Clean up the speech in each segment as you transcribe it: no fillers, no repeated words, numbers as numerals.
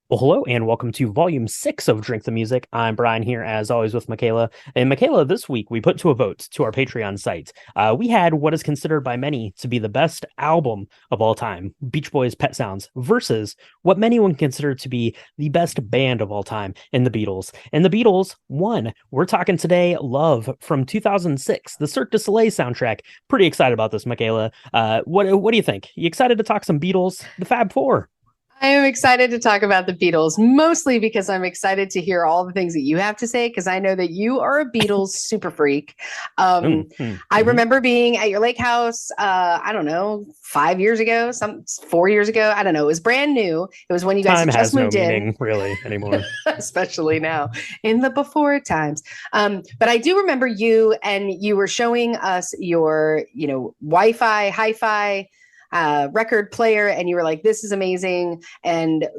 Well, hello and welcome to Volume 6 of Drink the Music. I'm Brian here, as always, with Michaela. And Michaela, this week we put to a vote to our Patreon site. We had what is considered by many to be the best album of all time, Beach Boys' Pet Sounds, versus what many would consider to be the best band of all time in the Beatles. And the Beatles won. We're talking today Love from 2006, the Cirque du Soleil soundtrack. Pretty excited about this, Michaela. What do you think? You excited to talk some Beatles, the Fab Four? I am excited to talk about the Beatles, mostly because I'm excited to hear all the things that you have to say, because I know that you are a Beatles super freak. I Mhm. remember being at your lake house, I don't know, 5 years ago, 4 years ago. I don't know. It was brand new. It was when you guys Time had just has no moved in, meaning really anymore. especially now in the before times. But I do remember you, and you were showing us your, Wi-Fi, hi-fi record player, and you were like, this is amazing. And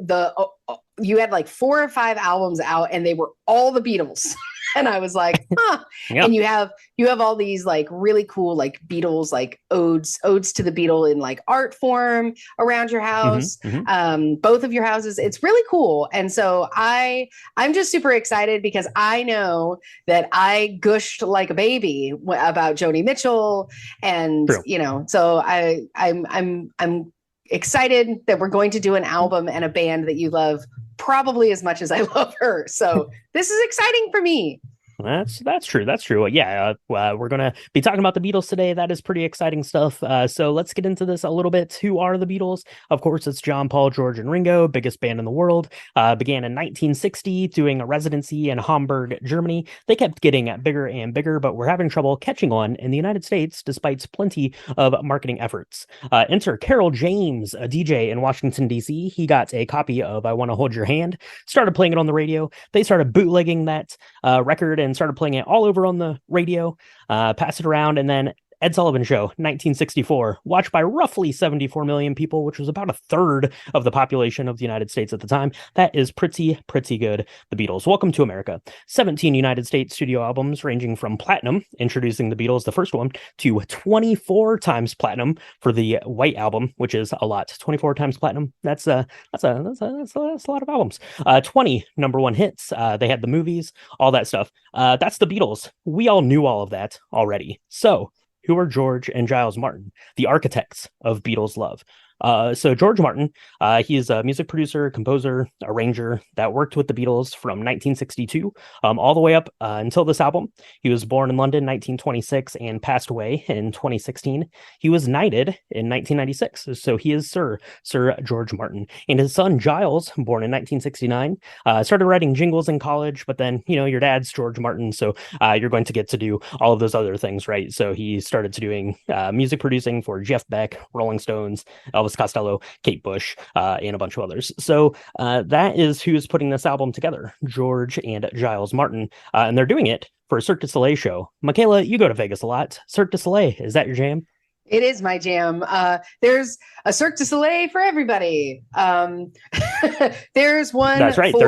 you had like 4 or 5 albums out, and they were all the Beatles. And I was like, huh. Yeah. And you have all these like really cool like Beatles like odes to the Beatle in like art form around your hmm house, hmm both of your houses. It's really cool. And so I'm just super excited because I know that I gushed like a baby about Joni Mitchell, and True. so I'm excited that we're going to do an album and a band that you love probably as much as I love her. So this is exciting for me. That's true. That's true. We're gonna be talking about the Beatles today. That is pretty exciting stuff. So let's get into this a little bit. Who are the Beatles? Of course, it's John, Paul, George, and Ringo, biggest band in the world. Began in 1960, doing a residency in Hamburg, Germany. They kept getting bigger and bigger, but were having trouble catching on in the United States, despite plenty of marketing efforts. Enter Carol James, a DJ in Washington D.C. He got a copy of "I Want to Hold Your Hand," started playing it on the radio. They started bootlegging that record and started playing it all over on the radio, passed it around, and then Ed Sullivan Show, 1964, watched by roughly 74 million people, which was about a third of the population of the United States at the time. That is pretty good. The Beatles, Welcome to America. 17 United States studio albums ranging from platinum, introducing the Beatles, the first one, to 24 times platinum for the White Album, which is a lot. 24 times platinum. That's a lot of albums. 20 number one hits. They had the movies, all that stuff. That's the Beatles. We all knew all of that already. So, who are George and Giles Martin, the architects of Beatles love? So George Martin, he is a music producer, composer, arranger that worked with the Beatles from 1962 all the way up until this album. He was born in London 1926 and passed away in 2016. He was knighted in 1996, so he is Sir George Martin. And his son Giles, born in 1969, started writing jingles in college, but then your dad's George Martin, so you're going to get to do all of those other things, right? So he started to doing music producing for Jeff Beck, Rolling Stones, Elvis Costello, Kate Bush, and a bunch of others. So that is who's putting this album together, George and Giles Martin. And they're doing it for a Cirque du Soleil show. Michaela, you go to Vegas a lot. Cirque du Soleil, is that your jam? It is my jam. There's a Cirque du Soleil for everybody. There's one That's right. for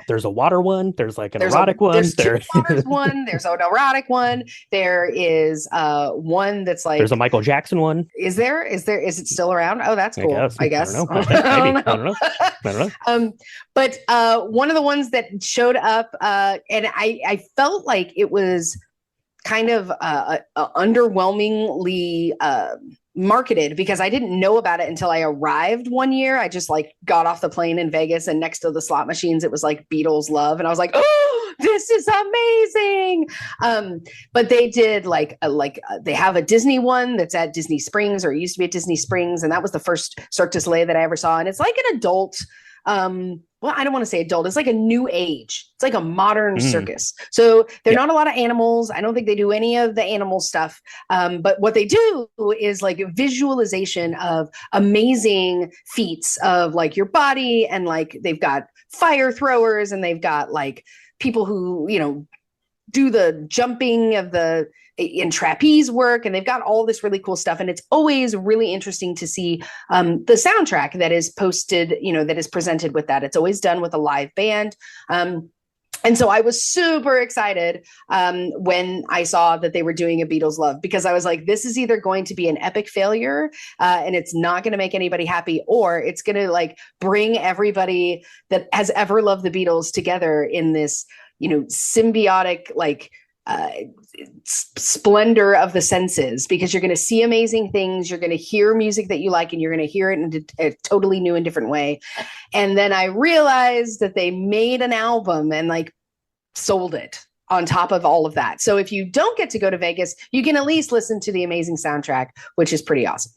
There's a water one. There's like an there's a erotic one. there's two waters one. There's an erotic one. There is one that's There's a like, Michael Jackson one. is it still around? Oh, that's I cool. guess. I I don't guess. know. I think I maybe. don't I know. don't know. I don't know. But one of the ones that showed up, and I felt like it was kind of underwhelmingly marketed, because I didn't know about it until I arrived one year. I just like got off the plane in Vegas, and next to the slot machines it was like Beatles Love, and I was like, oh, this is amazing. But they did they have a Disney one that's at Disney Springs, or it used to be at Disney Springs, and that was the first Cirque du Soleil that I ever saw, and it's like an adult, well, I don't want to say adult. It's like a new age. It's like a modern Mm, circus. So there are yeah. not a lot of animals. I don't think they do any of the animal stuff. But what they do is like visualization of amazing feats of like your body. And like they've got fire throwers, and they've got like people who, do the jumping of the in trapeze work, and they've got all this really cool stuff, and it's always really interesting to see the soundtrack that is posted, that is presented with that. It's always done with a live band. And so I was super excited when I saw that they were doing a Beatles Love, because I was like, this is either going to be an epic failure and it's not going to make anybody happy, or it's going to like bring everybody that has ever loved the Beatles together in this, symbiotic, like, uh, splendor of the senses, because you're going to see amazing things, you're going to hear music that you like, and you're going to hear it in a totally new and different way. And then I realized that they made an album and like sold it on top of all of that. So if you don't get to go to Vegas, you can at least listen to the amazing soundtrack, which is pretty awesome.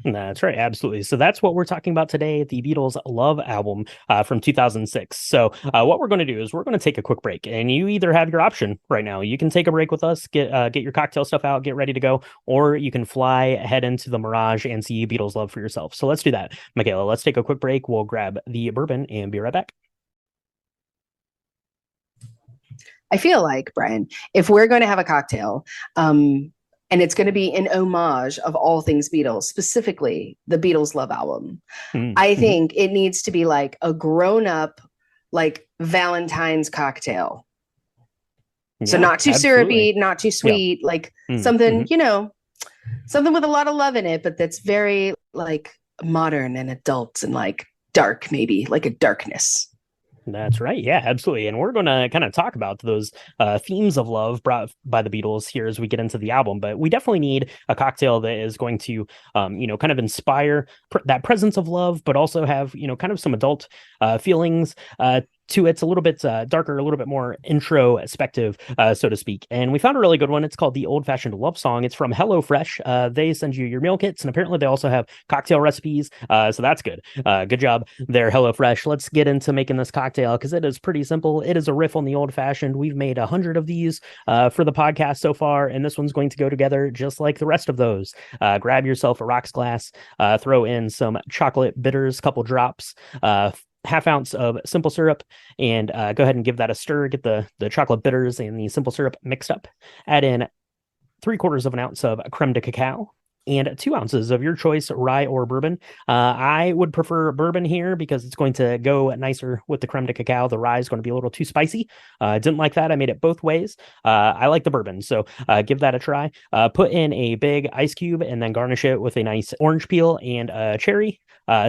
That's right, absolutely. So that's what we're talking about today, the Beatles' Love album from 2006. So what we're going to do is we're going to take a quick break, and you either have your option right now. You can take a break with us, get your cocktail stuff out, get ready to go, or you can head into the Mirage and see Beatles' Love for yourself. So let's do that. Michaela, let's take a quick break. We'll grab the bourbon and be right back. I feel like, Brian, if we're going to have a cocktail, and it's going to be an homage of all things Beatles, specifically the Beatles Love album, I Mm-hmm. think it needs to be like a grown up, like Valentine's cocktail. So Yeah, not too absolutely. syrupy, not too Yeah. sweet, like Mm-hmm. something, something with a lot of love in it, but that's very like modern and adult and like dark, maybe like a darkness. That's right. Yeah, absolutely. And we're going to kind of talk about those themes of love brought by the Beatles here as we get into the album. But we definitely need a cocktail that is going to, kind of inspire that presence of love, but also have, kind of some adult feelings to it's a little bit darker, a little bit more introspective, so to speak. And we found a really good one. It's called the Old Fashioned Love Song. It's from HelloFresh. They send you your meal kits, and apparently they also have cocktail recipes. So that's good. Good job there, HelloFresh. Let's get into making this cocktail because it is pretty simple. It is a riff on the old fashioned. We've made 100 of these for the podcast so far, and this one's going to go together just like the rest of those. Grab yourself a rocks glass, throw in some chocolate bitters, couple drops, half ounce of simple syrup, and go ahead and give that a stir. Get the chocolate bitters and the simple syrup mixed up. Add in 3/4 of an ounce of creme de cacao and 2 ounces of your choice rye or bourbon. I would prefer bourbon here because it's going to go nicer with the creme de cacao. The rye is going to be a little too spicy. I didn't like that. I made it both ways. I like the bourbon, so give that a try. Put in a big ice cube and then garnish it with a nice orange peel and a cherry.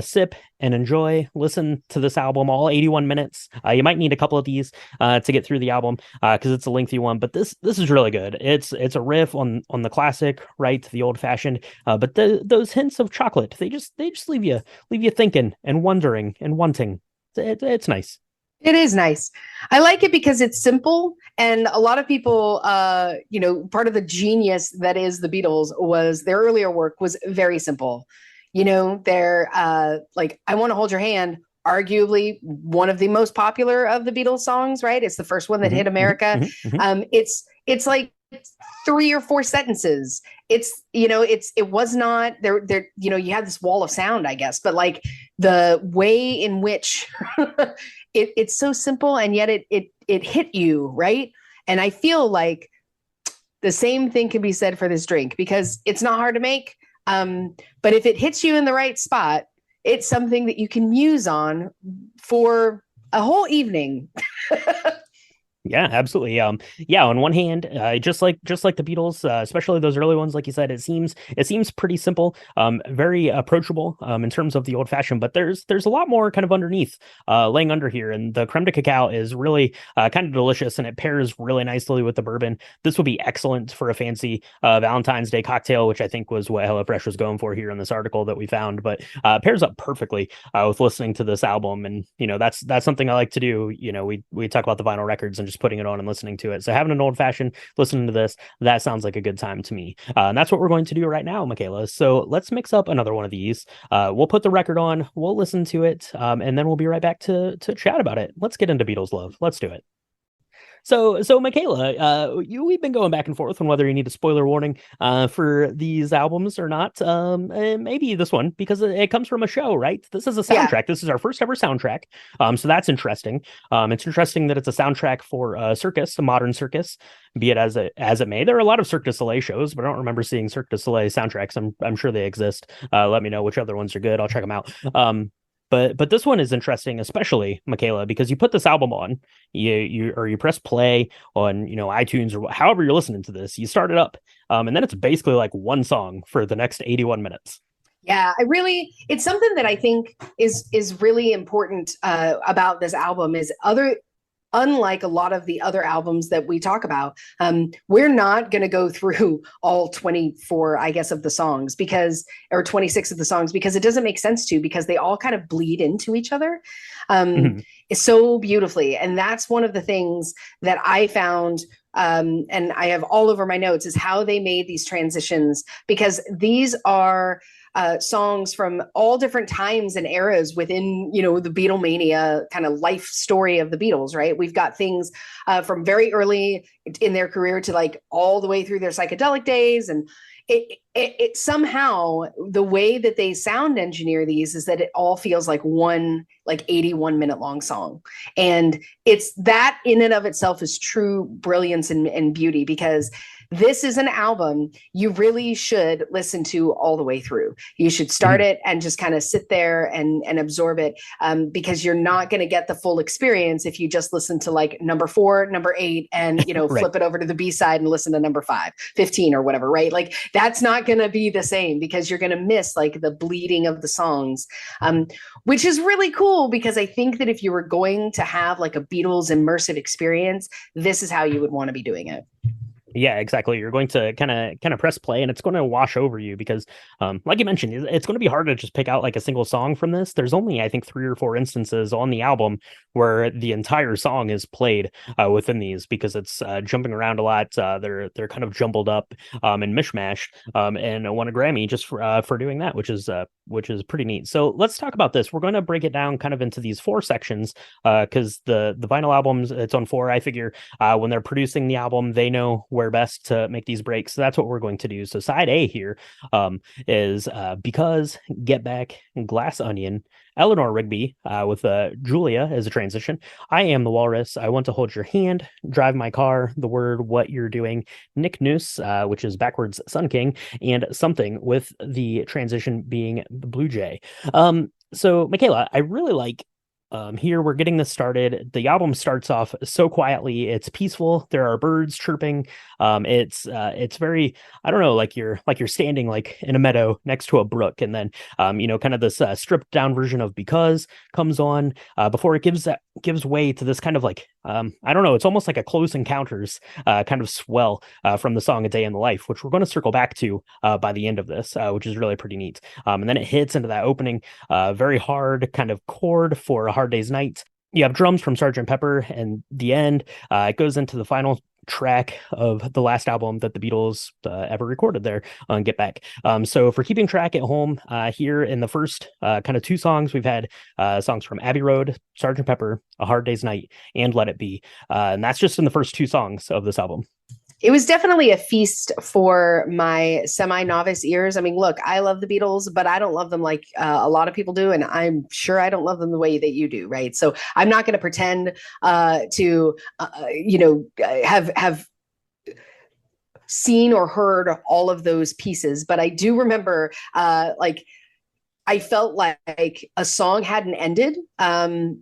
Sip and enjoy. Listen to this album all 81 minutes. You might need a couple of these to get through the album because it's a lengthy one, but this is really good. It's a riff on the classic, right? The old fashioned, but those hints of chocolate, they just leave you thinking and wondering and wanting. It's nice. It is nice. I like it because it's simple. And a lot of people, part of the genius that is the Beatles was their earlier work was very simple. They're like, I Want to Hold Your Hand, arguably one of the most popular of the Beatles songs, right? It's the first one that Hmm. hit Hmm. America. Hmm. It's like 3 or 4 sentences. It was not there, you had this wall of sound, I guess, but like the way in which it's so simple and yet it hit you, right? And I feel like the same thing can be said for this drink because it's not hard to make. But if it hits you in the right spot, it's something that you can muse on for a whole evening. Yeah, absolutely. Yeah. On one hand, just like the Beatles, especially those early ones, like you said, it seems pretty simple, very approachable, in terms of the old fashioned. But there's a lot more kind of underneath, laying under here, and the creme de cacao is really kind of delicious, and it pairs really nicely with the bourbon. This would be excellent for a fancy Valentine's Day cocktail, which I think was what HelloFresh was going for here in this article that we found. But pairs up perfectly with listening to this album, and that's something I like to do. We talk about the vinyl records and just putting it on and listening to it. So having an old fashioned, listening to this, that sounds like a good time to me. And that's what we're going to do right now, Michaela. So let's mix up another one of these. We'll put the record on, we'll listen to it, and then we'll be right back to chat about it. Let's get into Beatles love. Let's do it. So Michaela, we've been going back and forth on whether you need a spoiler warning for these albums or not. And maybe this one because it comes from a show, right? This is a Yeah. soundtrack. This is our first ever soundtrack. So that's interesting. It's interesting that it's a soundtrack for a circus, a modern circus, be it as it may. There are a lot of Cirque du Soleil shows, but I don't remember seeing Cirque du Soleil soundtracks. I'm sure they exist. Let me know which other ones are good. I'll check them out. But this one is interesting, especially Michaela, because you put this album on, you press play on iTunes or however you're listening to this. You start it up, and then it's basically like one song for the next 81 minutes. Yeah, it's something that I think is really important about this album is unlike a lot of the other albums that we talk about, we're not going to go through all 24, I guess, of the songs or 26 of the songs, because it doesn't make sense to, because they all kind of bleed into each other Mhm. so beautifully. And that's one of the things that I found, and I have all over my notes, is how they made these transitions, because these are songs from all different times and eras within, the Beatlemania kind of life story of the Beatles, right? We've got things from very early in their career to like all the way through their psychedelic days. And it somehow, the way that they sound engineer these is that it all feels like one like 81-minute long song. And it's that in and of itself is true brilliance and beauty, because this is an album you really should listen to all the way through. You should start Mhm. it and just kind of sit there and absorb it, because you're not going to get the full experience if you just listen to like number 4, number 8, and Right. flip it over to the B side and listen to number 5, 15, or whatever, right? Like that's not going to be the same, because you're going to miss like the bleeding of the songs, which is really cool, because I think that if you were going to have like a Beatles immersive experience, this is how you would want to be doing it. Yeah, exactly. You're going to kind of press play, and it's going to wash over you because, like you mentioned, it's going to be hard to just pick out like a single song from this. There's only, I think, 3 or 4 instances on the album where the entire song is played within these, because it's jumping around a lot. They're kind of jumbled up and mishmashed, and won a Grammy just for doing that, which is pretty neat. So let's talk about this. We're going to break it down kind of into these 4 sections, because the vinyl albums, it's on 4. I figure when they're producing the album, they know where best to make these breaks. So that's what we're going to do. So side A here is Because, Get Back, Glass Onion, Eleanor Rigby with Julia as a transition. I Am the Walrus, I Want to Hold Your Hand, Drive My Car, The Word, What You're Doing, Nick Noose, which is backwards Sun King, and Something, with the transition being the Blue Jay. So Michaela, I really like here we're getting this started. The album starts off so quietly. It's peaceful. There are birds chirping. It's very, I don't know, like you're standing like in a meadow next to a brook, and then kind of this stripped down version of Because comes on before it gives way to this kind of like I don't know. It's almost like a Close Encounters kind of swell from the song A Day in the Life, which we're going to circle back to by the end of this, which is really pretty neat. And then it hits into that opening very hard kind of chord for A Hard Day's Night. You have drums from Sergeant Pepper, and the end it goes into the final track of the last album that the Beatles ever recorded there on Get Back. So for keeping track at home, here in the first kind of 2 songs, we've had songs from Abbey Road, Sergeant Pepper, A Hard Day's Night, and Let It Be. And that's just in the first 2 songs of this album. It was definitely a feast for my semi-novice ears. I mean, look, I love the Beatles, but I don't love them like a lot of people do, and I'm sure I don't love them the way that you do, right? So I'm not going to pretend to, have seen or heard all of those pieces, but I do remember, I felt like a song hadn't ended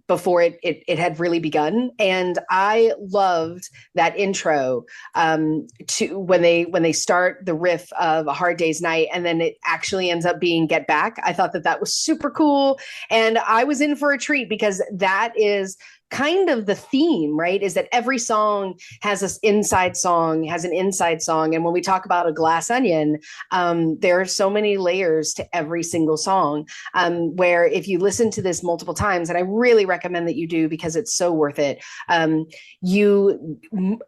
before it had really begun, and I loved that intro to when they start the riff of A Hard Day's Night, and then it actually ends up being Get Back. I thought that was super cool, and I was in for a treat, because that is kind of the theme, right? Is that every song has an inside song. And when we talk about A Glass Onion, there are so many layers to every single song, where if you listen to this multiple times, and I really recommend that you do, because it's so worth it,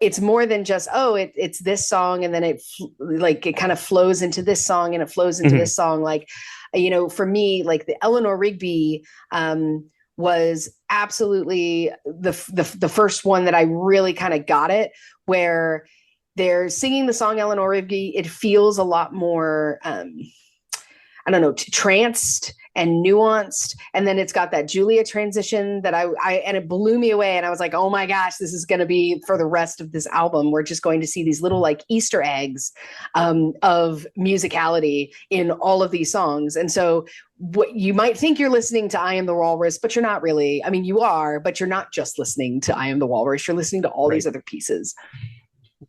it's more than just, it's this song, and then it kind of flows into this song, and it flows into Mhm. this song. Like, for me, like the Eleanor Rigby was absolutely the first one that I really kind of got it, where they're singing the song Eleanor Rigby. It feels a lot more, I don't know, tranced and nuanced. And then it's got that Julia transition that and it blew me away. And I was like, oh my gosh, this is going to be for the rest of this album. We're just going to see these little like Easter eggs of musicality in all of these songs. And so what you might think you're listening to I Am the Walrus, but you're not really. I mean, you are, but you're not just listening to I Am the Walrus. You're listening to all these other pieces.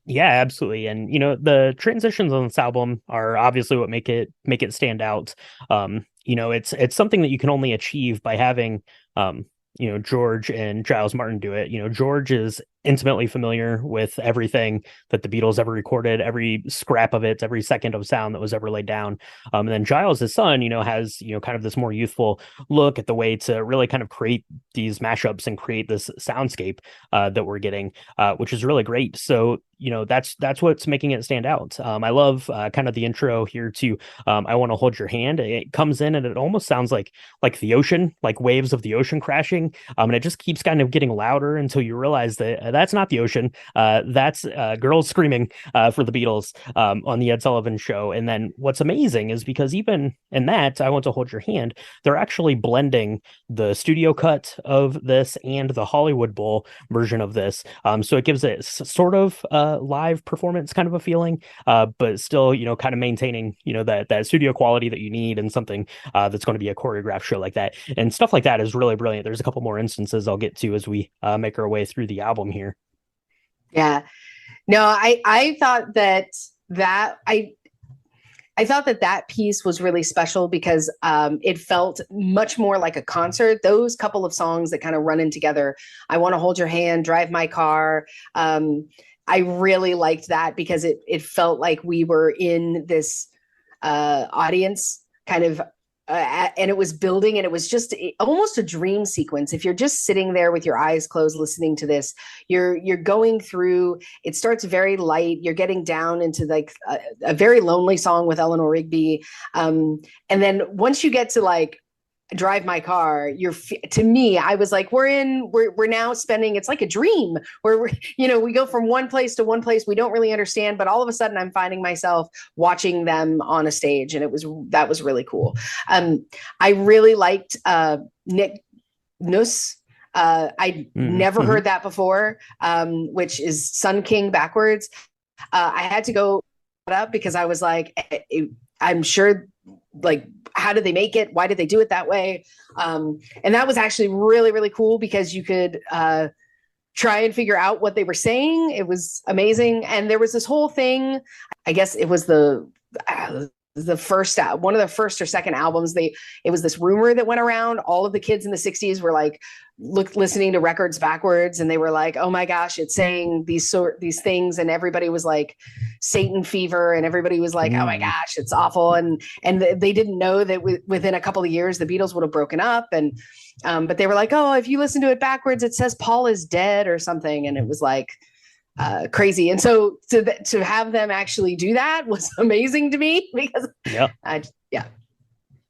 Yeah, absolutely. And the transitions on this album are obviously what make it stand out. It's something that you can only achieve by having George and Giles Martin do it. George is intimately familiar with everything that the Beatles ever recorded, every scrap of it, every second of sound that was ever laid down. And then Giles, his son, has kind of this more youthful look at the way to really kind of create these mashups and create this soundscape that we're getting, which is really great. So that's what's making it stand out. I love kind of the intro here to I Want to Hold Your Hand. It comes in and it almost sounds like the ocean, like waves of the ocean crashing, and it just keeps kind of getting louder until you realize that that's not the ocean. That's girls screaming for the Beatles on the Ed Sullivan Show. And then what's amazing is because even in that I Want to Hold Your Hand, they're actually blending the studio cut of this and the Hollywood Bowl version of this, so it gives it sort of live performance kind of a feeling, but still kind of maintaining that studio quality that you need in something that's going to be a choreographed show like that. And stuff like that is really brilliant. There's a couple more instances I'll get to as we make our way through the album here. Yeah, no, I thought that I thought that piece was really special because it felt much more like a concert. Those couple of songs that kind of run in together, I Want to Hold Your Hand, Drive My Car, I really liked that because it felt like we were in this audience kind of, and it was building, and it was just almost a dream sequence. If you're just sitting there with your eyes closed listening to this, you're going through. It starts very light. You're getting down into like a very lonely song with Eleanor Rigby, and then once you get to like Drive My Car, to me, I was like, we're now spending, it's like a dream where we go from one place to one place we don't really understand, but all of a sudden I'm finding myself watching them on a stage, and that was really cool. I really liked Nick Nuss. I'd never heard that before, which is Sun King backwards. I had to go up because I was like, I'm sure, like, how did they make it? Why did they do it that way? And that was actually really, really cool because you could try and figure out what they were saying. It was amazing. And there was this whole thing, I guess it was the first one of the first or second albums, it was this rumor that went around. All of the kids in the 60s were like listening to records backwards, and they were like, oh my gosh, it's saying these things, and everybody was like Satan fever, and everybody was like, oh my gosh, it's awful. And they didn't know that within a couple of years the Beatles would have broken up, and but they were like, oh, if you listen to it backwards it says Paul is dead or something, and it was like crazy. And so to have them actually do that was amazing to me because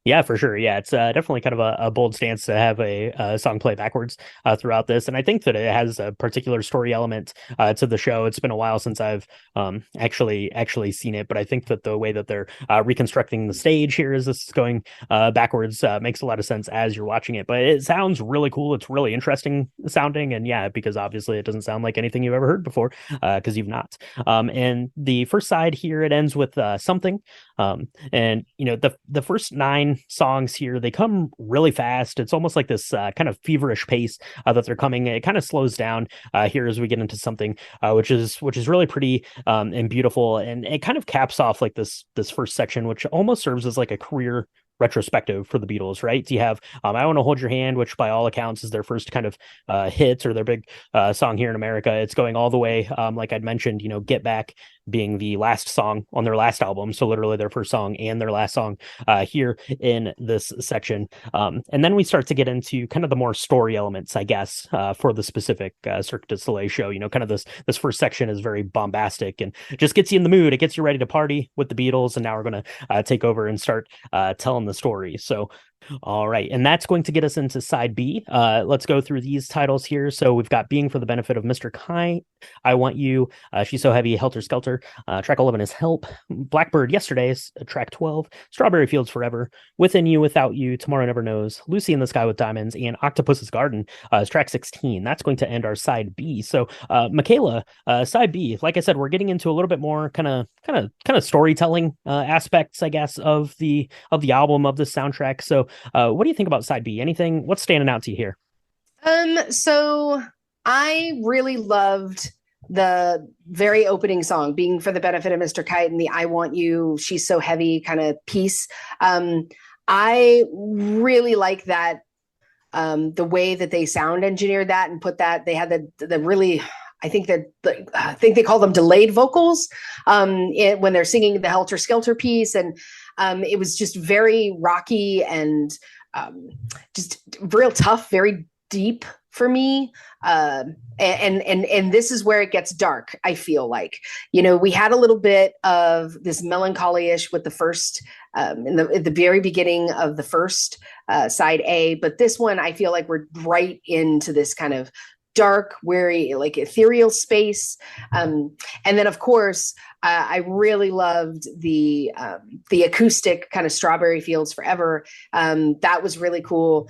Yeah, for sure. Yeah, it's definitely kind of a bold stance to have a song play backwards throughout this. And I think that it has a particular story element to the show. It's been a while since I've actually seen it, but I think that the way that they're reconstructing the stage here as this is going backwards makes a lot of sense as you're watching it. But it sounds really cool. It's really interesting sounding. And yeah, because obviously it doesn't sound like anything you've ever heard before because you've not. And the first side here, it ends with something. And the first 9 songs here, they come really fast. It's almost like this kind of feverish pace that they're coming. It kind of slows down here as we get into something which is really pretty and beautiful, and it kind of caps off like this first section, which almost serves as like a career retrospective for the Beatles, right? You have I Want to Hold Your Hand, which by all accounts is their first kind of hit or their big song here in America. It's going all the way, like I'd mentioned, Get Back being the last song on their last album, so literally their first song and their last song here in this section. And then we start to get into kind of the more story elements, I guess, for the specific Cirque du Soleil show. Kind of this first section is very bombastic and just gets you in the mood. It gets you ready to party with the Beatles, and now we're going to take over and start telling the story. So All right, and that's going to get us into side B. Let's go through these titles here. So we've got Being for the Benefit of Mr. Kai, I Want You, She's So Heavy, Helter Skelter. Track 11 is Help. Blackbird, Yesterday's track 12. Strawberry Fields Forever, Within You, Without You, Tomorrow Never Knows, Lucy in the Sky with Diamonds, and Octopus's Garden is track 16. That's going to end our side B. So, Michaela, side B, like I said, we're getting into a little bit more kind of storytelling aspects, I guess, of the album, of the soundtrack. So what do you think about side B? Anything? What's standing out to you here? So I really loved the very opening song, Being for the Benefit of Mr. Kite, and the I Want You, She's So Heavy kind of piece. I really like that, the way that they sound engineered that and put that. They had the really, I think they call them delayed vocals, when they're singing the Helter Skelter piece, and it was just very rocky and just real tough, very deep for me. And this is where it gets dark. I feel like, we had a little bit of this melancholy-ish with the first, at the very beginning of the first side A, but this one I feel like we're right into this kind of dark, weary, like ethereal space. And then of course, I really loved the acoustic kind of Strawberry Fields Forever. That was really cool.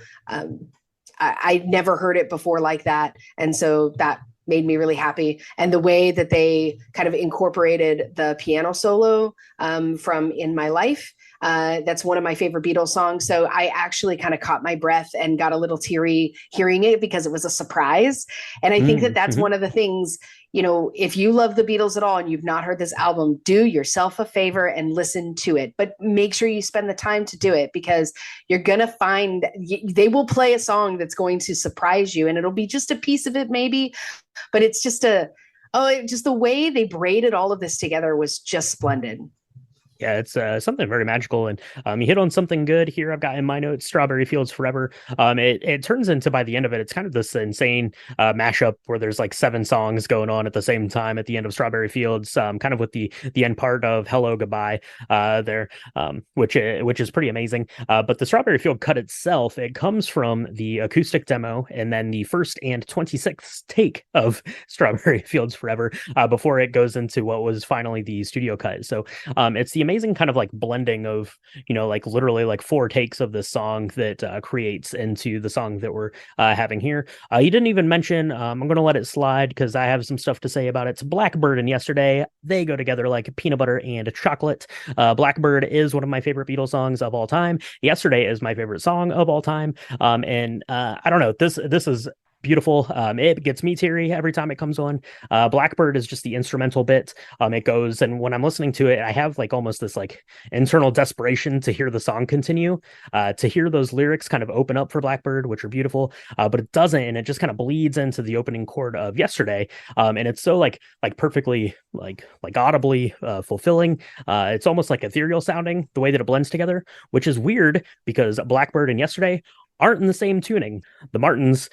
I never heard it before like that. And so that made me really happy. And the way that they kind of incorporated the piano solo from In My Life, that's one of my favorite Beatles songs. So I actually kind of caught my breath and got a little teary hearing it because it was a surprise. And I think that that's Mm-hmm. one of the things, if you love the Beatles at all and you've not heard this album, do yourself a favor and listen to it. But make sure you spend the time to do it, because you're going to find they will play a song that's going to surprise you, and it'll be just a piece of it maybe, but it's just just the way they braided all of this together was just splendid. Yeah, it's something very magical, and you hit on something good here. I've got in my notes Strawberry Fields Forever. It turns into, by the end of it, it's kind of this insane mashup where there's like 7 songs going on at the same time at the end of Strawberry Fields, kind of with the end part of Hello Goodbye there, which is pretty amazing. But the Strawberry Field cut itself, it comes from the acoustic demo and then the first and 26th take of Strawberry Fields Forever before it goes into what was finally the studio cut. So it's the amazing kind of like blending of, like literally like 4 takes of this song that creates into the song that we're having here. You didn't even mention, I'm going to let it slide because I have some stuff to say about it. It's Blackbird and Yesterday. They go together like peanut butter and chocolate. Blackbird is one of my favorite Beatles songs of all time. Yesterday is my favorite song of all time. And I don't know, this is beautiful. It gets me teary every time it comes on. Blackbird is just the instrumental bit. It goes, and when I'm listening to it, I have like almost this like internal desperation to hear the song continue, to hear those lyrics kind of open up for Blackbird, which are beautiful. But it doesn't, and it just kind of bleeds into the opening chord of Yesterday. And it's so like perfectly like audibly fulfilling. It's almost like ethereal sounding the way that it blends together, which is weird because Blackbird and Yesterday aren't in the same tuning. The Martins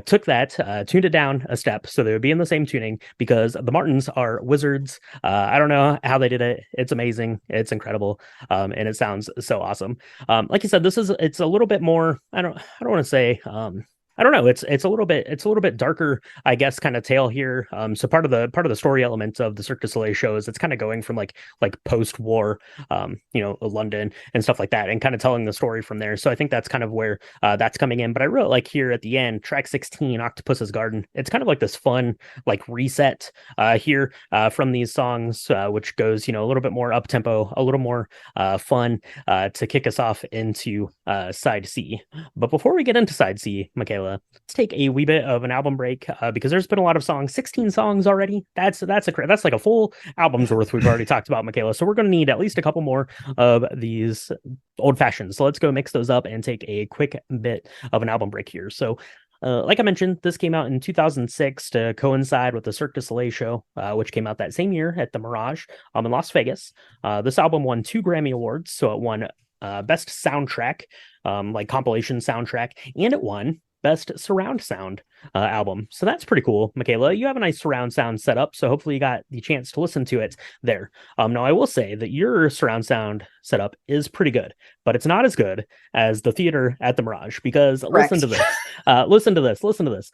took that, tuned it down a step so they would be in the same tuning, because the Martins are wizards. I don't know how they did it. It's amazing. It's incredible. And it sounds so awesome. Like you said, it's a little bit more, I don't want to say, I don't know. It's a little bit darker, I guess, kind of tale here. So part of the story element of the Cirque du Soleil show is it's kind of going from like post-war, London and stuff like that, and kind of telling the story from there. So I think that's kind of where that's coming in. But I really like here at the end, track 16, Octopus's Garden. It's kind of like this fun like reset here from these songs, which goes a little bit more up tempo, a little more fun to kick us off into side C. But before we get into side C, Michaela, let's take a wee bit of an album break because there's been a lot of songs, 16 songs already. That's like a full album's worth we've already talked about, Michaela. So we're going to need at least a couple more of these old fashions. So let's go mix those up and take a quick bit of an album break here. So like I mentioned, this came out in 2006 to coincide with the Cirque du Soleil show, which came out that same year at the Mirage in Las Vegas. This album won 2 Grammy Awards. So it won Best Soundtrack, like compilation soundtrack, and it won Best Surround Sound album. So that's pretty cool, Michaela. You have a nice surround sound set up, so hopefully you got the chance to listen to it there. Now I will say that your surround sound setup is pretty good, but it's not as good as the theater at the Mirage because listen Correct. to this. Listen to this. Listen to this.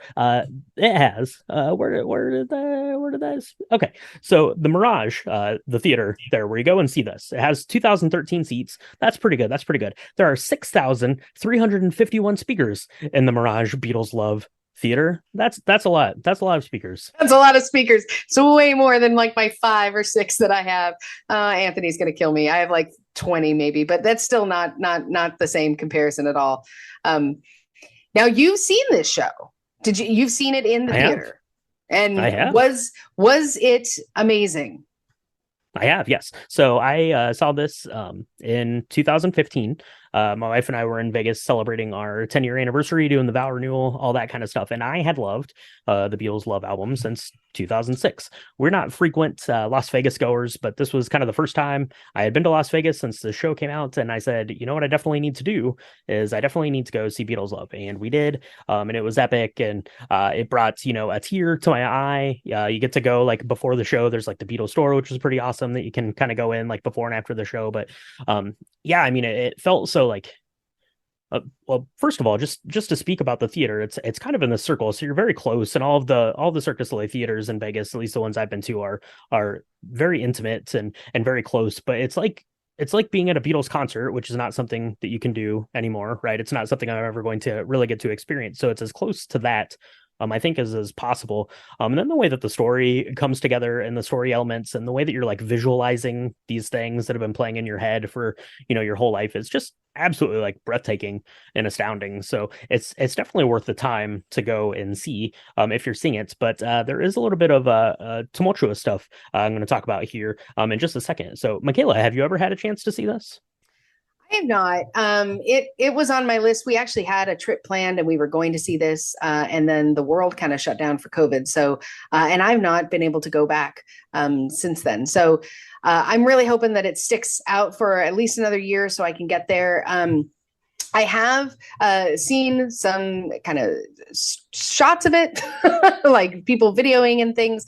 It has where did that okay. So the Mirage, the theater there where you go and see this, it has 2013 seats. That's pretty good. That's pretty good. There are 6,351 speakers in the Mirage Beatles Love Theater. That's a lot. That's a lot of speakers. That's a lot of speakers. So way more than like my 5 or 6 that I have. Anthony's going to kill me. I have like 20 maybe, but that's still not the same comparison at all. Now you've seen this show. You've seen it in the theater? I And have. was it amazing? I have, yes. So I saw this in 2015. My wife and I were in Vegas celebrating our 10-year anniversary, doing the vow renewal, all that kind of stuff. And I had loved the Beatles Love album since 2006. We're not frequent Las Vegas goers, but this was kind of the first time I had been to Las Vegas since the show came out. And I said, you know what I definitely need to do is I definitely need to go see Beatles Love. And we did. And it was epic. And it brought, a tear to my eye. You get to go like before the show. There's like the Beatles store, which was pretty awesome that you can kind of go in like before and after the show. But yeah, I mean, it felt so like well, first of all, just to speak about the theater, it's kind of in the circle, so you're very close, and all the Cirque du Soleil theaters in Vegas, at least the ones I've been to, are very intimate and very close. But it's like being at a Beatles concert, which is not something that you can do anymore, right? It's not something I'm ever going to really get to experience. So it's as close to that, I think, as possible. And then the way that the story comes together and the story elements and the way that you're like visualizing these things that have been playing in your head for, your whole life is just absolutely like breathtaking and astounding. So it's definitely worth the time to go and see if you're seeing it. But there is a little bit of tumultuous stuff I'm going to talk about here in just a second. So Michaela, have you ever had a chance to see this? I have not. It was on my list. We actually had a trip planned, and we were going to see this, and then the world kind of shut down for COVID. So, and I've not been able to go back since then. So, I'm really hoping that it sticks out for at least another year, so I can get there. I have seen some kind of shots of it, like people videoing and things.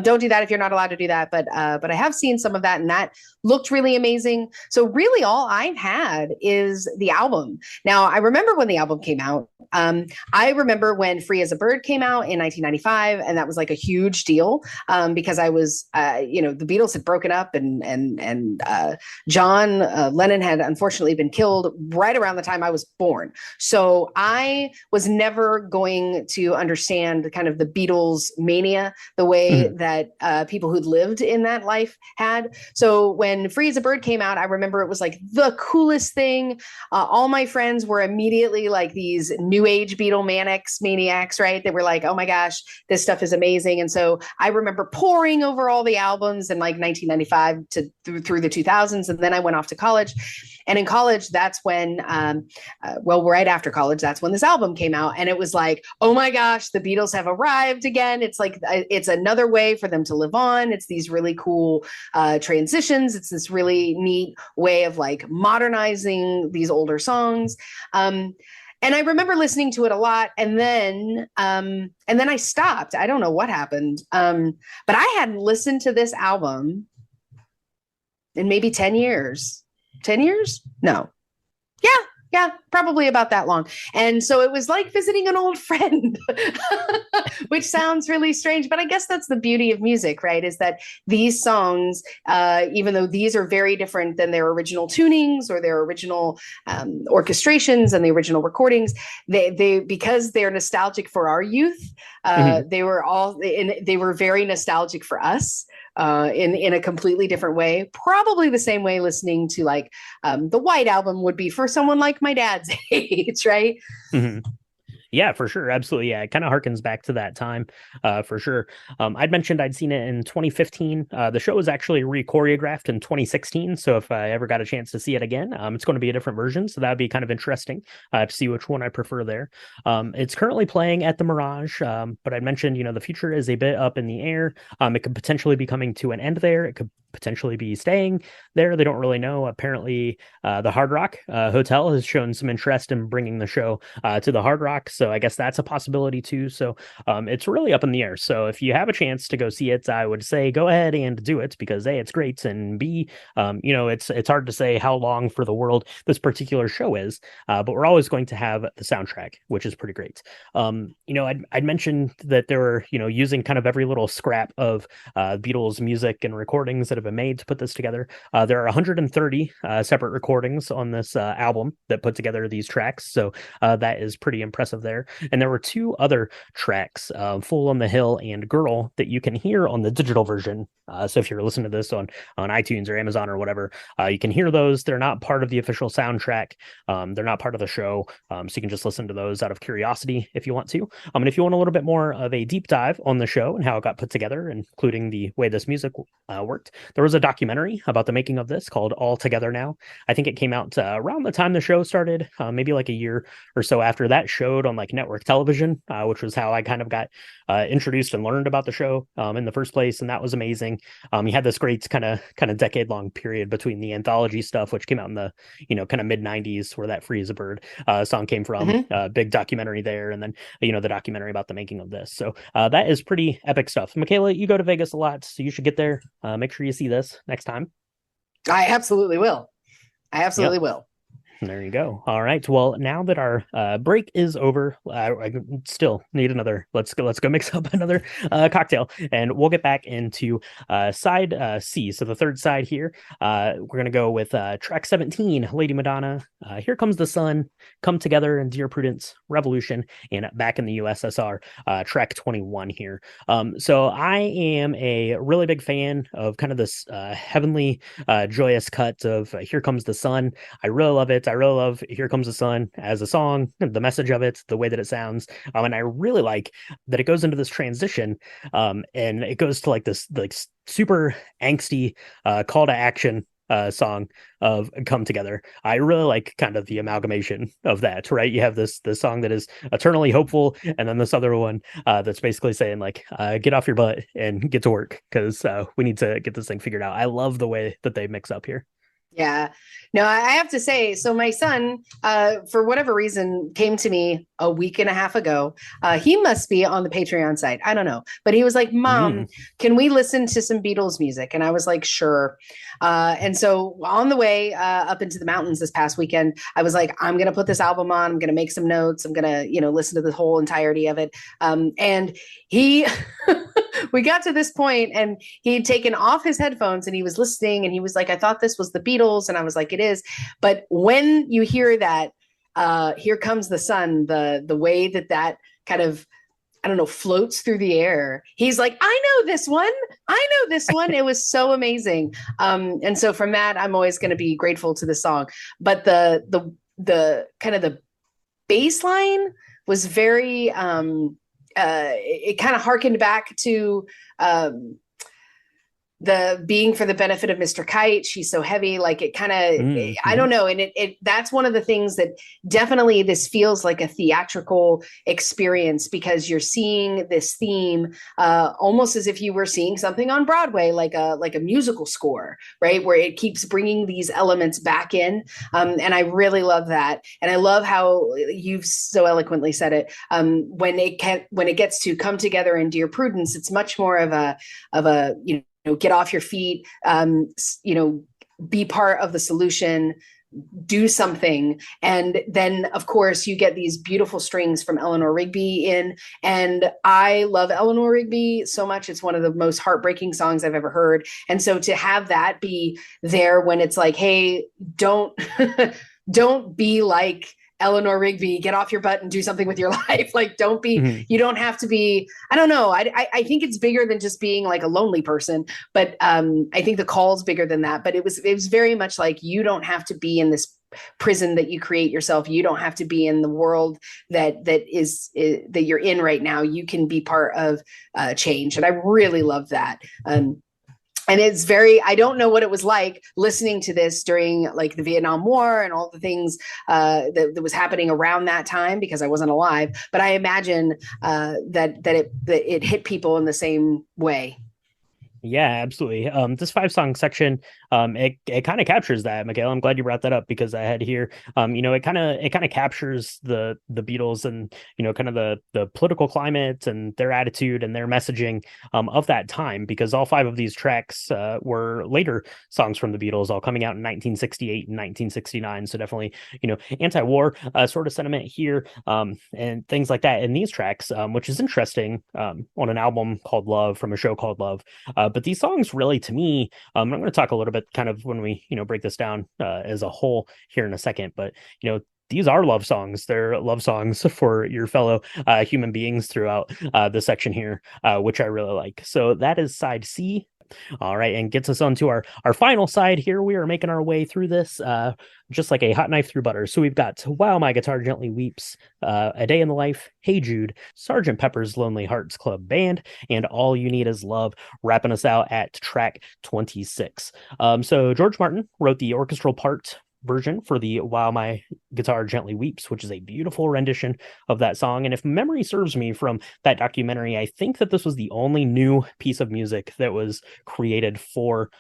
Don't do that if you're not allowed to do that. But I have seen some of that, and that looked really amazing. So really, all I've had is the album. Now, I remember when the album came out. I remember when "Free as a Bird" came out in 1995, and that was like a huge deal because I was, the Beatles had broken up, and John Lennon had unfortunately been killed right around the time I was born. So I was never going to understand kind of the Beatles mania the way that people who'd lived in that life had. So when "Free as a Bird" came out, I remember it was like the coolest thing. All my friends were immediately like these new age Beatle maniacs, right? They were like, oh my gosh, this stuff is amazing. And so I remember poring over all the albums in like 1995 to through the 2000s. And then I went off to college. And in college, that's when, right after college, that's when this album came out. And it was like, oh my gosh, the Beatles have arrived again. It's like, it's another way for them to live on. It's these really cool transitions. It's this really neat way of like modernizing these older songs. And I remember listening to it a lot, and then I stopped. I don't know what happened, but I hadn't listened to this album in maybe 10 years. 10 years? No. Yeah, probably about that long. And so it was like visiting an old friend, which sounds really strange. But I guess that's the beauty of music, right? Is that these songs, even though these are very different than their original tunings or their original orchestrations and the original recordings, they because they're nostalgic for our youth, they were very nostalgic for us. In a completely different way, probably the same way listening to like the White Album would be for someone like my dad's age, right? Mm-hmm. Yeah, for sure. Absolutely. Yeah, it kind of harkens back to that time, for sure. I'd mentioned I'd seen it in 2015. The show was actually re-choreographed in 2016. So if I ever got a chance to see it again, it's going to be a different version. So that'd be kind of interesting to see which one I prefer there. It's currently playing at the Mirage, but I mentioned, the future is a bit up in the air. It could potentially be coming to an end there. It could potentially be staying there. They don't really know. Apparently, the Hard Rock Hotel has shown some interest in bringing the show to the Hard Rock, so I guess that's a possibility too. So it's really up in the air. So if you have a chance to go see it, I would say go ahead and do it because A, it's great, and B, it's hard to say how long for the world this particular show is, but we're always going to have the soundtrack, which is pretty great. I'd mentioned that they were, using kind of every little scrap of Beatles music and recordings that have been made to put this together. There are 130 separate recordings on this album that put together these tracks, so that is pretty impressive there. And there were two other tracks, Fool on the Hill and Girl, that you can hear on the digital version. So if you're listening to this on iTunes or Amazon or whatever, you can hear those. They're not part of the official soundtrack. They're not part of the show. So you can just listen to those out of curiosity if you want to. And if you want a little bit more of a deep dive on the show and how it got put together, including the way this music worked, there was a documentary about the making of this called All Together Now. I think it came out around the time the show started, maybe like a year or so after that, showed on like network television, which was how I kind of got introduced and learned about the show in the first place. And that was amazing. You had this great kind of decade long period between the anthology stuff, which came out in the kind of mid 90s, where that Free as a Bird song came from. Big documentary there, and then the documentary about the making of this. So that is pretty epic stuff. Michaela, you go to Vegas a lot, so you should get there. Make sure you see this next time. I absolutely will. I absolutely will. There you go. All right. Well, now that our break is over, I still need another. Let's go mix up another cocktail, and we'll get back into side C. So the third side here, we're gonna go with track 17, Lady Madonna, Here Comes the Sun, Come Together, and Dear Prudence, Revolution, and Back in the USSR, track 21 here. So I am a really big fan of kind of this heavenly, joyous cut of Here Comes the Sun. I really love it. I really love Here Comes the Sun as a song, the message of it, the way that it sounds. And I really like that it goes into this transition, and it goes to like this like super angsty call to action song of Come Together. I really like kind of the amalgamation of that, right? You have this song that is eternally hopeful, and then this other one that's basically saying like get off your butt and get to work, because we need to get this thing figured out. I love the way that they mix up here. Yeah. No, I have to say, so my son, for whatever reason, came to me a week and a half ago. He must be on the Patreon site. I don't know. But he was like, Mom, can we listen to some Beatles music? And I was like, sure. And so on the way up into the mountains this past weekend, I was like, I'm going to put this album on. I'm going to make some notes. I'm going to, listen to the whole entirety of it. And he... we got to this point and he'd taken off his headphones and he was listening and he was like, I thought this was the Beatles. And I was like, it is. But when you hear that, Here Comes the Sun, the way that kind of, I don't know, floats through the air. He's like, I know this one. I know this one. It was so amazing. And so from that, I'm always going to be grateful to the song. But the kind of the bass line was very, it kind of harkened back to the Being for the Benefit of Mr. Kite. She's so heavy, like it kind of, I don't know. And it that's one of the things that definitely this feels like a theatrical experience, because you're seeing this theme almost as if you were seeing something on Broadway, like a musical score, right? Where it keeps bringing these elements back in. And I really love that. And I love how you've so eloquently said it. When it gets to Come Together and Dear Prudence, it's much more of a get off your feet, be part of the solution, do something. And then of course you get these beautiful strings from Eleanor Rigby in, and I love Eleanor Rigby so much. It's one of the most heartbreaking songs I've ever heard. And so to have that be there when it's like, hey, don't be like Eleanor Rigby, get off your butt and do something with your life. Like, don't be, you don't have to be, I don't know. I think it's bigger than just being like a lonely person, but I think the call's bigger than that. But it was very much like, you don't have to be in this prison that you create yourself. You don't have to be in the world that you're in right now. You can be part of change. And I really love that. And it's I don't know what it was like listening to this during like the Vietnam War and all the things that was happening around that time, because I wasn't alive, but I imagine that it hit people in the same way. Yeah, absolutely. This five song section, it kind of captures that, Miguel. I'm glad you brought that up because I had here, it kind of captures the Beatles and kind of the political climate and their attitude and their messaging of that time. Because all five of these tracks were later songs from the Beatles, all coming out in 1968 and 1969. So definitely, anti-war sort of sentiment here, and things like that in these tracks, which is interesting on an album called Love from a show called Love. But these songs really, to me, I'm going to talk a little bit kind of when we, break this down as a whole here in a second. But, these are love songs. They're love songs for your fellow human beings throughout the section here, which I really like. So that is side C. All right, and gets us onto our final side here. We are making our way through this just like a hot knife through butter. So we've got While My Guitar Gently Weeps, A Day in the Life, Hey Jude, Sergeant Pepper's Lonely Hearts Club Band, and All You Need Is Love, wrapping us out at track 26. So George Martin wrote the orchestral part version for the While My Guitar Gently Weeps, which is a beautiful rendition of that song. And if memory serves me from that documentary, I think that this was the only new piece of music that was created for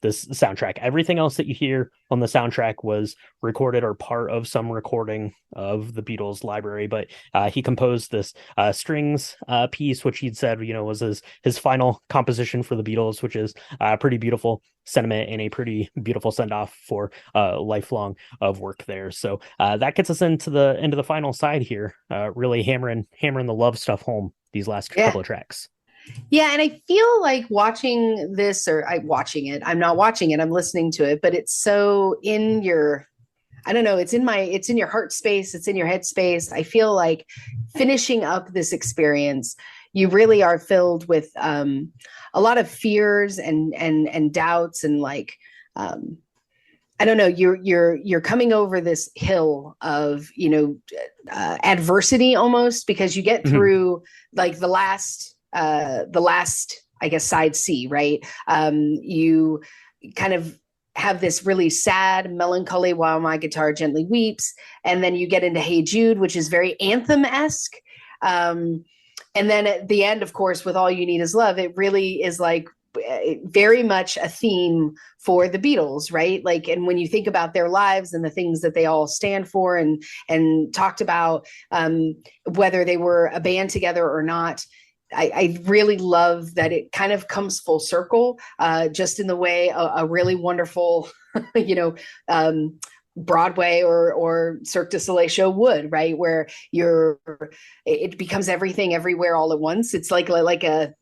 this soundtrack. Everything else that you hear on the soundtrack was recorded or part of some recording of the Beatles library, but he composed this strings piece, which he'd said, was his final composition for the Beatles, which is pretty beautiful sentiment and a pretty beautiful send off for lifelong of work there. So that gets us into the end of the final side here, really hammering the love stuff home these last Yeah. couple of tracks. Yeah, and I feel like watching this, or I watching it. I'm not watching it. I'm listening to it, but it's so in your, I don't know, it's in your heart space, it's in your head space. I feel like finishing up this experience, you really are filled with a lot of fears and doubts and like I don't know, you're coming over this hill of adversity almost, because you get Mhm. through like the last I guess side C, right? You kind of have this really sad melancholy While My Guitar Gently Weeps, and then you get into Hey Jude, which is very anthem-esque. um, and then at the end, of course, with All You Need Is Love, it really is like very much a theme for the Beatles, right? Like, and when you think about their lives and the things that they all stand for and talked about, whether they were a band together or not, I really love that it kind of comes full circle, just in the way a really wonderful, you know, Broadway or Cirque du Soleil show would, right? Where it becomes everything everywhere all at once. It's like a,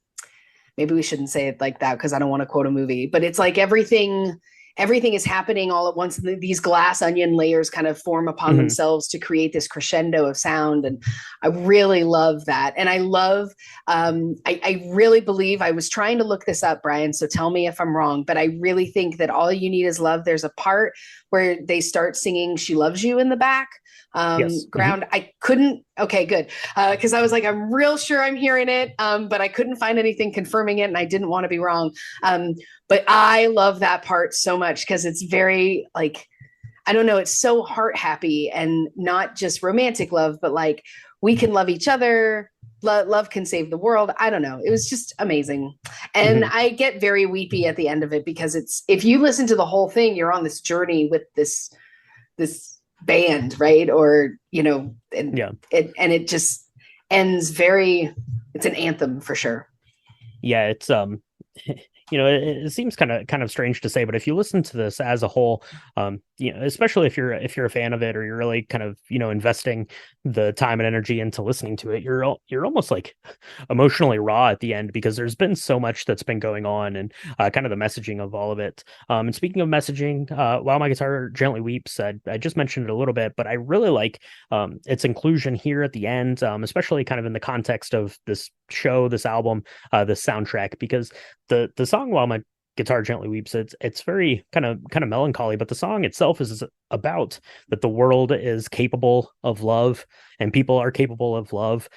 maybe we shouldn't say it like that because I don't want to quote a movie, but it's like everything is happening all at once, and these glass onion layers kind of form upon Mhm. themselves to create this crescendo of sound. And I really love that. And I love, I really believe, I was trying to look this up, Brian, so tell me if I'm wrong, but I really think that All You Need Is Love, there's a part where they start singing She Loves You in the back. Yes. Mhm. Ground, I couldn't, okay, good, because I was like, I'm real sure I'm hearing it, but I couldn't find anything confirming it, and I didn't want to be wrong. But I love that part so much because it's very like, I don't know, it's so heart happy, and not just romantic love, but like we can love each other. Love can save the world. I don't know. It was just amazing. And Mhm. I get very weepy at the end of it because it's, if you listen to the whole thing, you're on this journey with this band, right? Or, and Yeah. it just ends very, it's an anthem for sure. Yeah, it's it seems kind of strange to say, but if you listen to this as a whole, especially if you're a fan of it or you're really kind of investing the time and energy into listening to it, you're almost like emotionally raw at the end because there's been so much that's been going on and kind of the messaging of all of it. And speaking of messaging, While My Guitar Gently Weeps, I just mentioned it a little bit, but I really like its inclusion here at the end, especially kind of in the context of this show, this album, this soundtrack, because the song While My Guitar Gently Weeps, it's very kind of melancholy, but the song itself is about that the world is capable of love and people are capable of love,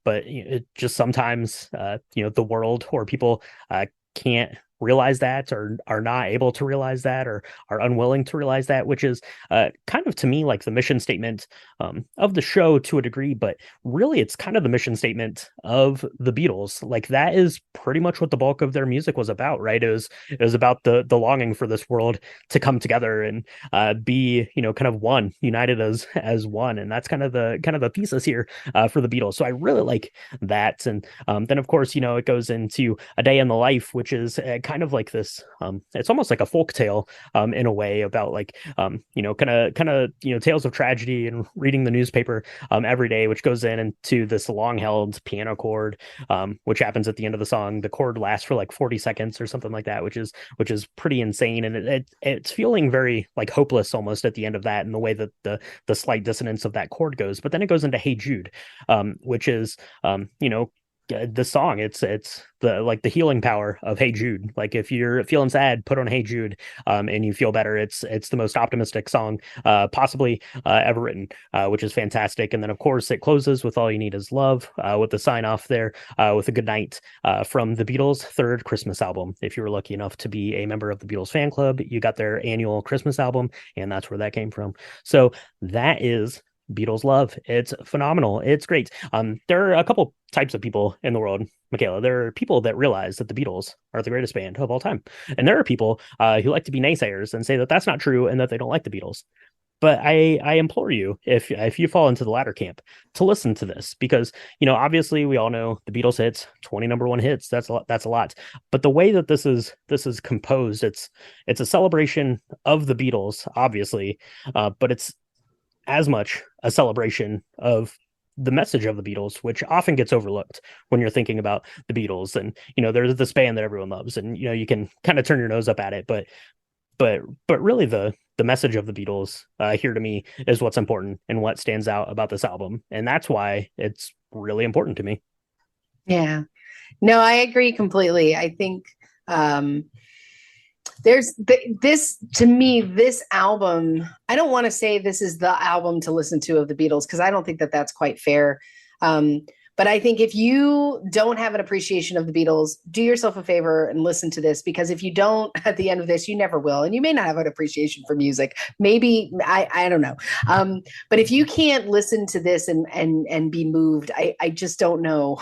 but it just sometimes the world or people can't realize that, or are not able to realize that, or are unwilling to realize that, which is kind of to me like the mission statement of the show to a degree, but really it's kind of the mission statement of the Beatles. Like that is pretty much what the bulk of their music was about, right? It was about the longing for this world to come together and be, kind of one, united as one, and that's kind of the thesis here for the Beatles. So I really like that, and then of course, it goes into A Day in the Life, which is kind of like this. It's almost like a folk tale in a way about like kind of tales of tragedy and reading the newspaper every day, which goes into this long held piano chord, which happens at the end of the song. The chord lasts for like 40 seconds or something like that, which is pretty insane, and it's feeling very like hopeless almost at the end of that, and the way that the slight dissonance of that chord goes. But then it goes into Hey Jude, which is the song. It's the like the healing power of Hey Jude. Like if you're feeling sad, put on Hey Jude, and you feel better. It's the most optimistic song possibly ever written, which is fantastic. And then of course it closes with All You Need Is Love, with the sign off there, with a good night from the Beatles' third Christmas album. If you were lucky enough to be a member of the Beatles fan club, you got their annual Christmas album, and that's where that came from. So that is Beatles love. It's phenomenal. It's great. There are a couple types of people in the world, Michaela. There are people that realize that the Beatles are the greatest band of all time, and there are people who like to be naysayers and say that that's not true and that they don't like the Beatles. But I implore you, if you fall into the latter camp, to listen to this, because obviously we all know the Beatles hits, 20 number one hits. That's a lot. That's a lot. But the way that this is composed, it's a celebration of the Beatles, obviously, but it's as much a celebration of the message of the Beatles, which often gets overlooked when you're thinking about the Beatles. And there's this band that everyone loves, and you can kind of turn your nose up at it, but really the message of the Beatles here to me is what's important and what stands out about this album, and that's why it's really important to me. Yeah. No, I agree completely. I think this to me, this album, I don't want to say this is the album to listen to of the Beatles, because I don't think that that's quite fair. But I think if you don't have an appreciation of the Beatles, do yourself a favor and listen to this, because if you don't, at the end of this, you never will. And you may not have an appreciation for music. Maybe, I don't know. But if you can't listen to this and be moved, I just don't know.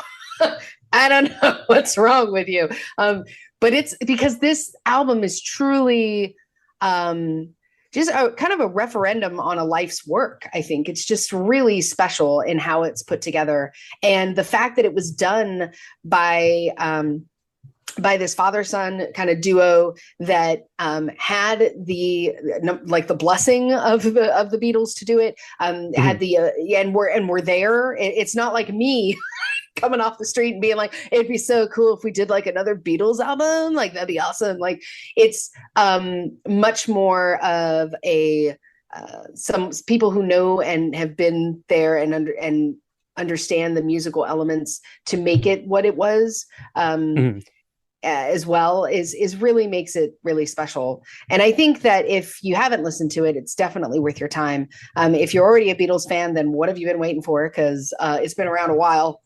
I don't know what's wrong with you. But it's because this album is truly just a kind of a referendum on a life's work. I think it's just really special in how it's put together. And the fact that it was done by this father-son kind of duo that had the blessing of the Beatles to do it, had the and we're there. It's not like me coming off the street and being like, it'd be so cool if we did like another Beatles album, like that'd be awesome. Like it's much more of a some people who know and have been there and understand the musical elements to make it what it was. Mhm. As well is really makes it really special. And I think that if you haven't listened to it, it's definitely worth your time. If you're already a Beatles fan, then what have you been waiting for? Because it's been around a while.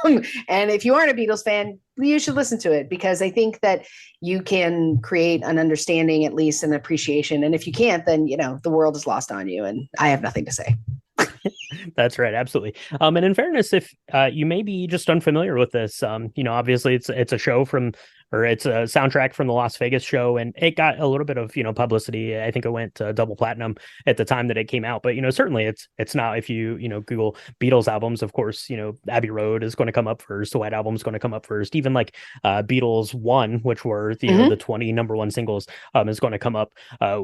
And if you aren't a Beatles fan, you should listen to it, because I think that you can create an understanding, at least an appreciation. And if you can't, then the world is lost on you, and I have nothing to say. That's right, absolutely. And in fairness, if you may be just unfamiliar with this, obviously it's a show from, or it's a soundtrack from the Las Vegas show, and it got a little bit of publicity. I think it went double platinum at the time that it came out. But certainly it's not. If you Google Beatles albums, of course Abbey Road is going to come up first. The White Album is going to come up first. Even like Beatles One, which were the 20 number one singles, is going to come up,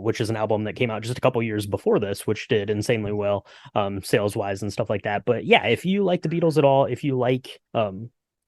which is an album that came out just a couple years before this, which did insanely well sales wise and stuff like that. But yeah, if you like the Beatles at all, if you like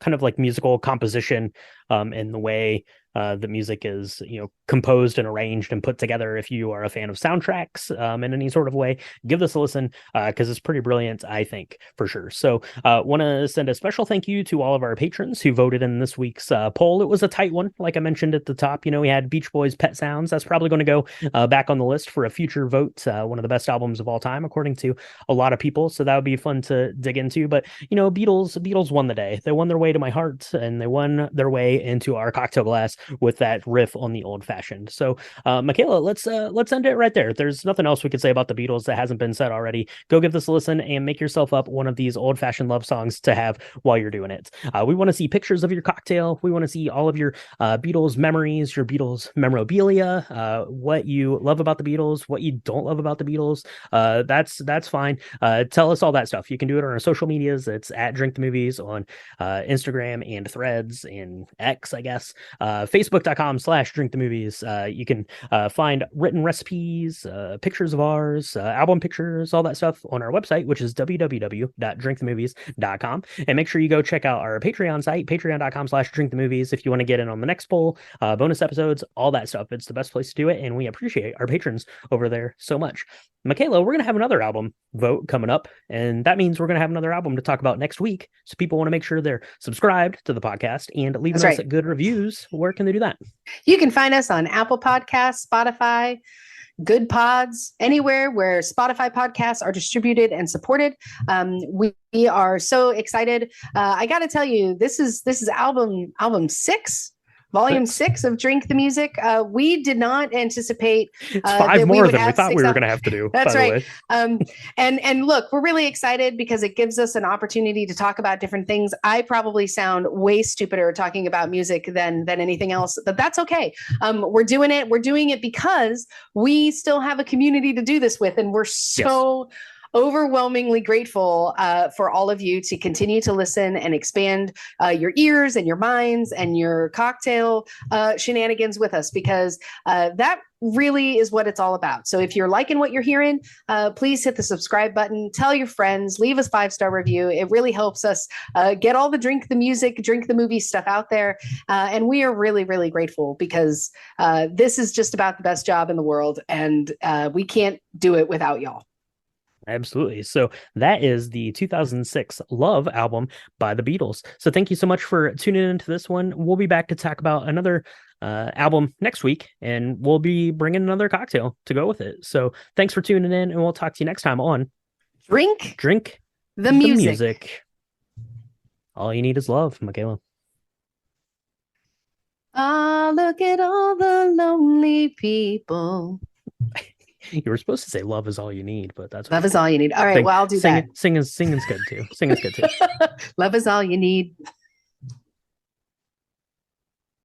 kind of like musical composition and the way the music is composed and arranged and put together. If you are a fan of soundtracks in any sort of way, give this a listen because it's pretty brilliant, I think, for sure. So want to send a special thank you to all of our patrons who voted in this week's poll. It was a tight one, like I mentioned at the top. We had Beach Boys' Pet Sounds. That's probably going to go back on the list for a future vote. One of the best albums of all time, according to a lot of people. So that would be fun to dig into. But Beatles won the day. They won their way to my heart, and they won their way into our cocktail glass with that riff on the old fashioned. So, Michaela, let's end it right there. There's nothing else we could say about the Beatles that hasn't been said already. Go give this a listen and make yourself up one of these old fashioned love songs to have while you're doing it. We want to see pictures of your cocktail. We want to see all of your Beatles memories, your Beatles memorabilia, what you love about the Beatles, what you don't love about the Beatles. That's fine. Tell us all that stuff. You can do it on our social medias. It's at Drink the Movies on Instagram and Threads and X, I guess. Facebook.com/Drink the Movies. You can find written recipes, pictures of ours, album pictures, all that stuff on our website, which is www.drinkthemovies.com. And make sure you go check out our Patreon site, patreon.com/drinkthemovies, if you want to get in on the next poll, bonus episodes, all that stuff. It's the best place to do it, and we appreciate our patrons over there so much. Michaela, we're going to have another album vote coming up, and that means we're going to have another album to talk about next week. So people want to make sure they're subscribed to the podcast and leaving us good reviews. Where can they do that? You can find us on Apple Podcasts, Spotify, Good Pods, anywhere where Spotify podcasts are distributed and supported. We are so excited. I got to tell you, this is album 6. Volume 6 of Drink the Music. We did not anticipate it's 5 more than we thought we were going to have to do. That's right. And look, we're really excited because it gives us an opportunity to talk about different things. I probably sound way stupider talking about music than anything else, but that's okay. We're doing it. We're doing it because we still have a community to do this with, and we're so overwhelmingly grateful for all of you to continue to listen and expand your ears and your minds and your cocktail shenanigans with us, because that really is what it's all about. So if you're liking what you're hearing, please hit the subscribe button, tell your friends, leave us 5-star review. It really helps us get all the Drink the Music, Drink the Movie stuff out there. And we are really, really grateful because this is just about the best job in the world, and we can't do it without y'all. Absolutely. So that is the 2006 Love album by the Beatles. So thank you so much for tuning into this one. We'll be back to talk about another album next week, and we'll be bringing another cocktail to go with it. So thanks for tuning in, and we'll talk to you next time on Drink the Music. All you need is love, Michaela. Look at all the lonely people. You were supposed to say love is all you need, but that's love is all you need. All right, well, I'll do that. Singing's good too. Singing's good too. Love is all you need.